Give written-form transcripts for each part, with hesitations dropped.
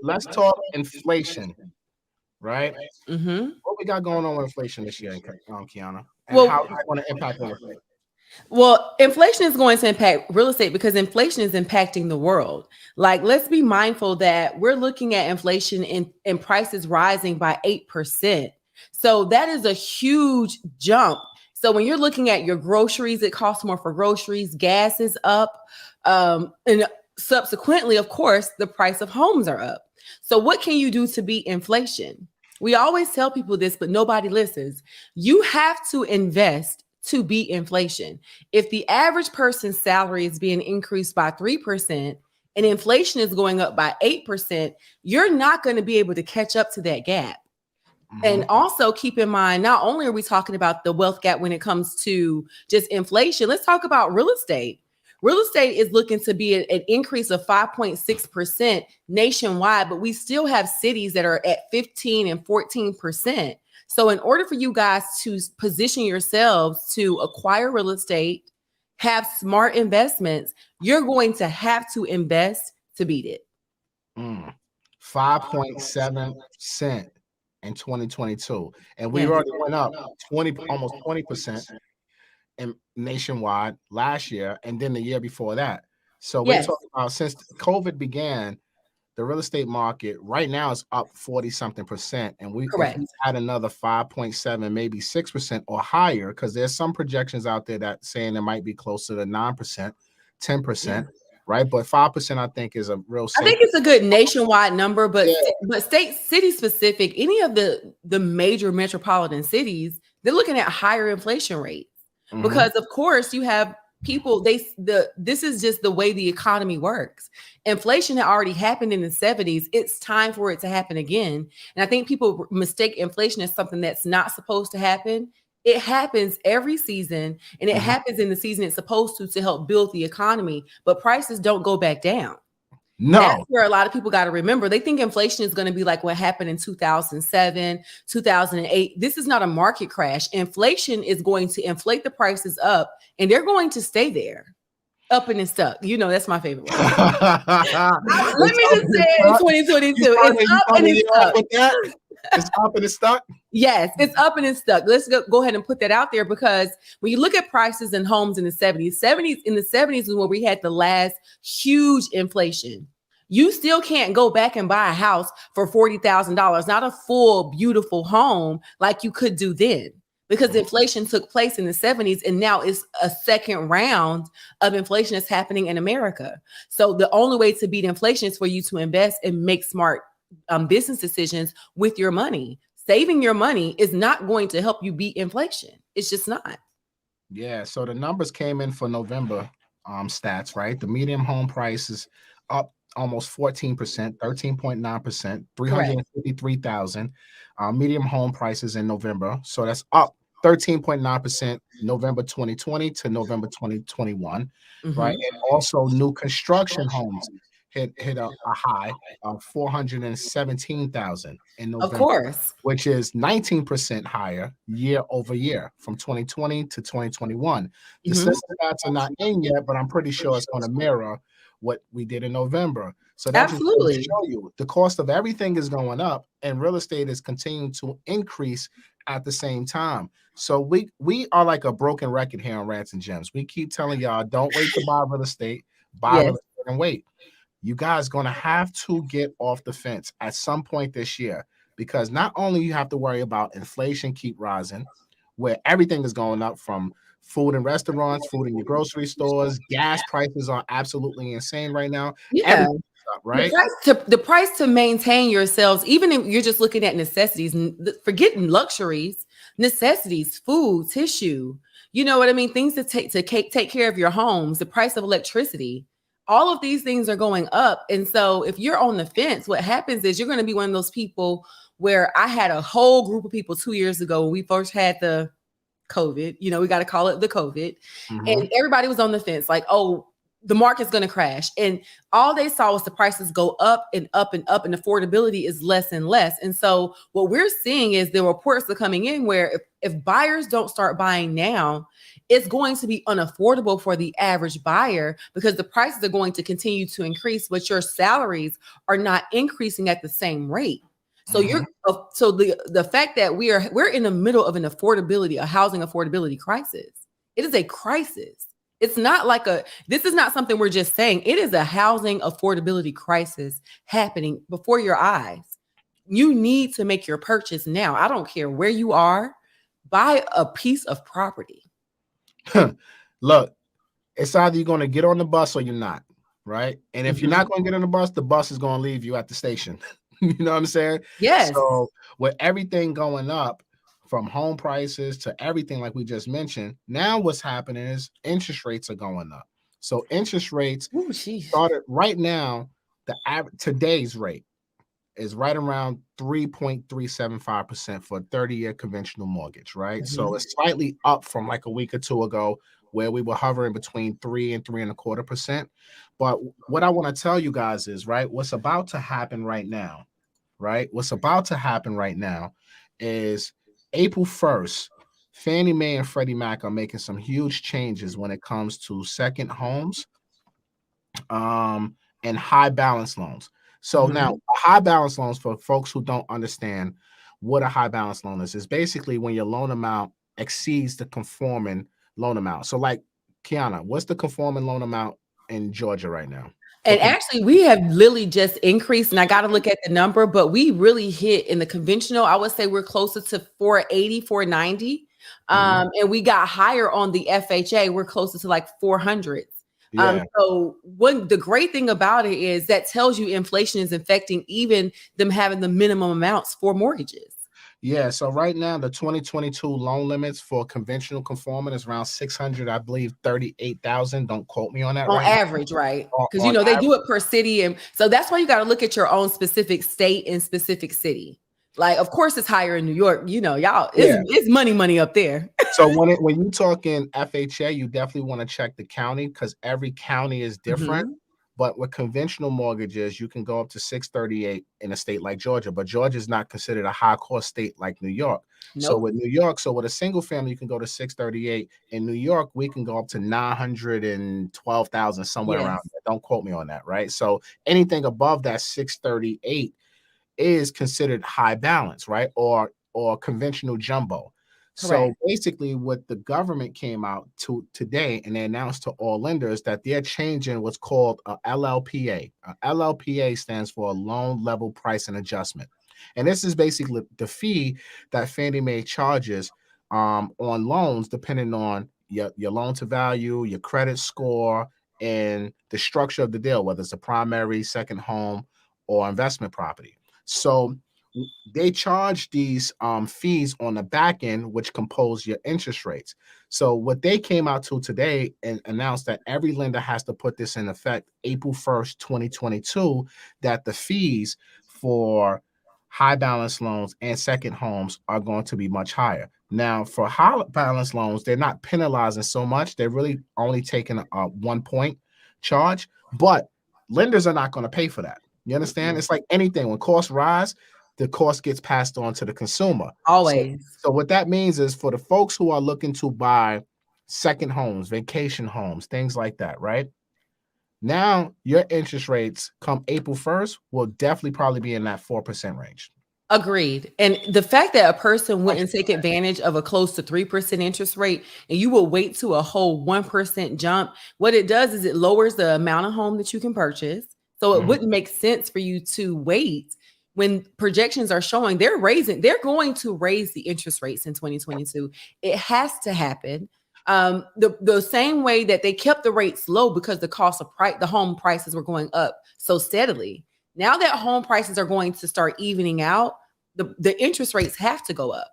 let's talk inflation, right? Mm-hmm. What we got going on with inflation this year, Kiana, and how Well, it's going to impact real estate? Well, inflation is going to impact real estate because inflation is impacting the world. Like, let's be mindful that we're looking at inflation and prices rising by 8%. So that is a huge jump. So when you're looking at your groceries, it costs more for groceries, gas is up. And subsequently, of course, the price of homes are up. So what can you do to beat inflation? We always tell people this, but nobody listens. You have to invest to beat inflation. If the average person's salary is being increased by 3% and inflation is going up by 8%, you're not going to be able to catch up to that gap. And Mhm. also keep in mind, not only are we talking about the wealth gap when it comes to just inflation, let's talk about real estate. Real estate is looking to be an increase of 5.6% nationwide, but we still have cities that are at 15 and 14%. So, in order for you guys to position yourselves to acquire real estate, have smart investments, you're going to have to invest to beat it. Mm. 5.7% in 2022, and we Yes. already went up 20, almost 20% in nationwide last year, and then the year before that. So we're Yes. talking about since COVID began, the real estate market right now is up 40 something percent. And if we Correct. add another 5.7, maybe 6% or higher, because there's some projections out there that saying it might be closer to 9%, 10%, right? But 5% I think is a real I safe. think it's a good nationwide number, but Yeah. state city specific, any of the major metropolitan cities, they're looking at higher inflation rates Hmm. because of course you have people this is just the way the economy works. Inflation had already happened in the 70s. It's time for it to happen again. And I think people mistake inflation as something that's not supposed to happen. It happens every season and it Hmm. happens in the season it's supposed to help build the economy, but prices don't go back down. That's No. where a lot of people got to remember. They think inflation is going to be like what happened in 2007, 2008. This is not a market crash. Inflation is going to inflate the prices up and they're going to stay there up and stuck. You know, that's my favorite word. Let It's me up just and say it's it in stuck. 2022. You It's up and started the it's year off stuck. with that. It's up and it's stuck. Yes, it's up and it's stuck. Let's go ahead and put that out there because when you look at prices and homes in the 70s is where we had the last huge inflation. You still can't go back and buy a house for $40,000, not a full, beautiful home like you could do then because inflation took place in the 70s and now it's a second round of inflation that's happening in America. So the only way to beat inflation is for you to invest and make smart business decisions with your money. Saving your money is not going to help you beat inflation. It's just not. Yeah, so the numbers came in for November stats, right? The median home price is up almost 14%, 13.9%, Correct. 353,000 medium home prices in November. So that's up 13.9% November 2020 to November 2021, right? Hmm. And also new construction homes hit a high of 417,000 in Of November, course. which is 19% higher year over year from 2020 to 2021. The Hmm. census stats are not in yet, but I'm pretty sure it's going to mirror what we did in November. So that just goes to Absolutely. show you the cost of everything is going up and real estate is continuing to increase at the same time. So we are like a broken record here on Rants and Gems. We keep telling y'all, don't wait to buy real estate, buy real Yes. estate and wait. You guys going to have to get off the fence at some point this year because not only you have to worry about inflation keep rising, where everything is going up from food in restaurants, food in your grocery stores, gas prices are absolutely insane right now. Yeah. Everything's up, right? The price to maintain yourselves, even if you're just looking at necessities, forgetting luxuries, necessities, food, tissue. You know what I mean? Things take care of your homes. The price of electricity. All of these things are going up, and so if you're on the fence, what happens is you're going to be one of those people where I had a whole group of people 2 years ago when we first had the COVID. You know, we got to call it the COVID, Mhm. and everybody was on the fence, like, oh. the market's going to crash. And all they saw was the prices go up and up and up, and affordability is less and less. And so what we're seeing is the reports are coming in where if buyers don't start buying now, it's going to be unaffordable for the average buyer because the prices are going to continue to increase, but your salaries are not increasing at the same rate. So so the fact that we're in the middle of a housing affordability crisis. It is a crisis. It's not like this is not something we're just saying. It is a housing affordability crisis happening before your eyes. You need to make your purchase now. I don't care where you are. Buy a piece of property. Look, it's either you're going to get on the bus or you're not, right? And if you're not going to get on the bus is going to leave you at the station. You know what I'm saying? Yes. So with everything going up, from home prices to everything like we just mentioned, now what's happening is interest rates are going up. So interest rates started right now, today's rate is right around 3.375% for a 30-year conventional mortgage, right? So it's slightly up from like a week or two ago where we were hovering between 3 and 3.25%. But what I want to tell you guys is, right, what's about to happen right now, is April 1st, Fannie Mae and Freddie Mac are making some huge changes when it comes to second homes and high balance loans. So now high balance loans, for folks who don't understand what a high balance loan is basically when your loan amount exceeds the conforming loan amount. So like, Quiana, what's the conforming loan amount in Georgia right now? And actually, we have literally just increased, and I got to look at the number, but we really hit in the conventional. I would say we're closer to 480, 490. And we got higher on the FHA. We're closer to like 400s. So the great thing about it is that tells you inflation is affecting even them having the minimum amounts for mortgages. Yeah, so right now the 2022 loan limits for conventional conforming is around 600, I believe 38,000. Don't quote me on that. On average, right? Because they do it per city, and so that's why you got to look at your own specific state and specific city. Like, of course, it's higher in New York. Y'all, it's money up there. So when you talk in FHA, you definitely want to check the county because every county is different. But with conventional mortgages, you can go up to 638 in a state like Georgia, but Georgia is not considered a high cost state like New York. So with a single family, you can go to 638. In New York, we can go up to 912,000, somewhere around there. Don't quote me on that, right? So anything above that 638 is considered high balance, right? Or conventional jumbo. So basically what the government came out to today and they announced to all lenders that they're changing what's called a LLPA. A LLPA stands for a loan level pricing adjustment. And this is basically the fee that Fannie Mae charges on loans depending on your loan to value, your credit score, and the structure of the deal, whether it's a primary, second home, or investment property. So they charge these fees on the back end, which compose your interest rates. So what they came out to today and announced that every lender has to put this in effect April 1st, 2022, that the fees for high balance loans and second homes are going to be much higher. Now, for high balance loans, they're not penalizing so much. They're really only taking a 1 point charge, but lenders are not going to pay for that. You understand? It's like anything. When costs rise, the cost gets passed on to the consumer. Always. So what that means is for the folks who are looking to buy second homes, vacation homes, things like that, right? Now your interest rates come April 1st will definitely probably be in that 4% range. Agreed. And the fact that a person wouldn't take advantage of a close to 3% interest rate and you will wait to a whole 1% jump, what it does is it lowers the amount of home that you can purchase. So it wouldn't make sense for you to wait when projections are showing they're going to raise the interest rates in 2022. It has to happen. The same way that they kept the rates low because the home prices were going up so steadily. Now that home prices are going to start evening out, the interest rates have to go up.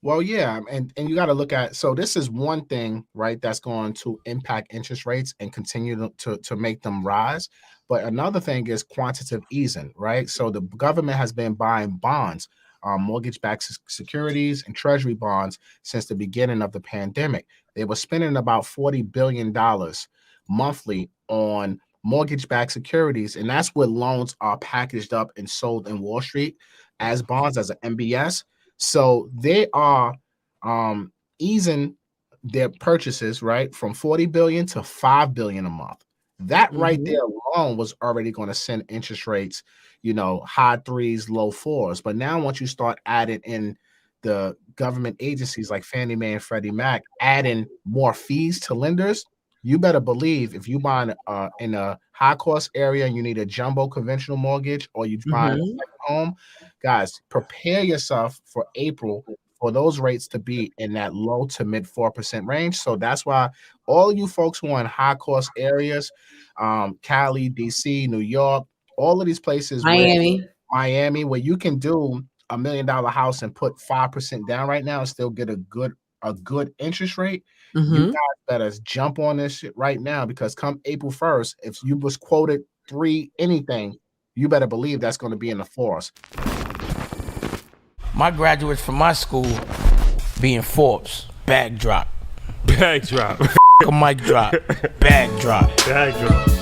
Well, yeah, and you got to look at, so this is one thing, right, that's going to impact interest rates and continue to make them rise. But another thing is quantitative easing, right? So the government has been buying bonds, mortgage-backed securities and treasury bonds since the beginning of the pandemic. They were spending about $40 billion monthly on mortgage-backed securities, and that's where loans are packaged up and sold in Wall Street as bonds, as an MBS. So they are easing their purchases, right, from 40 billion to 5 billion a month. That right there alone was already going to send interest rates, high threes, low fours. But now once you start adding in the government agencies like Fannie Mae and Freddie Mac, adding more fees to lenders, you better believe if you buy in a high cost area and you need a jumbo conventional mortgage, or you buy a second home, guys, prepare yourself for April for those rates to be in that low to mid 4% range. So that's why all you folks who are in high cost areas, Cali, DC, New York, all of these places, Miami, where you can do $1 million house and put 5% down right now and still get a good interest rate. You guys better jump on this shit right now, because come April 1st, if you was quoted 3 anything, you better believe that's going to be in the fours. My graduates from my school being Forbes, bag drop. Bag drop. A mic drop, bag drop. Bag drop.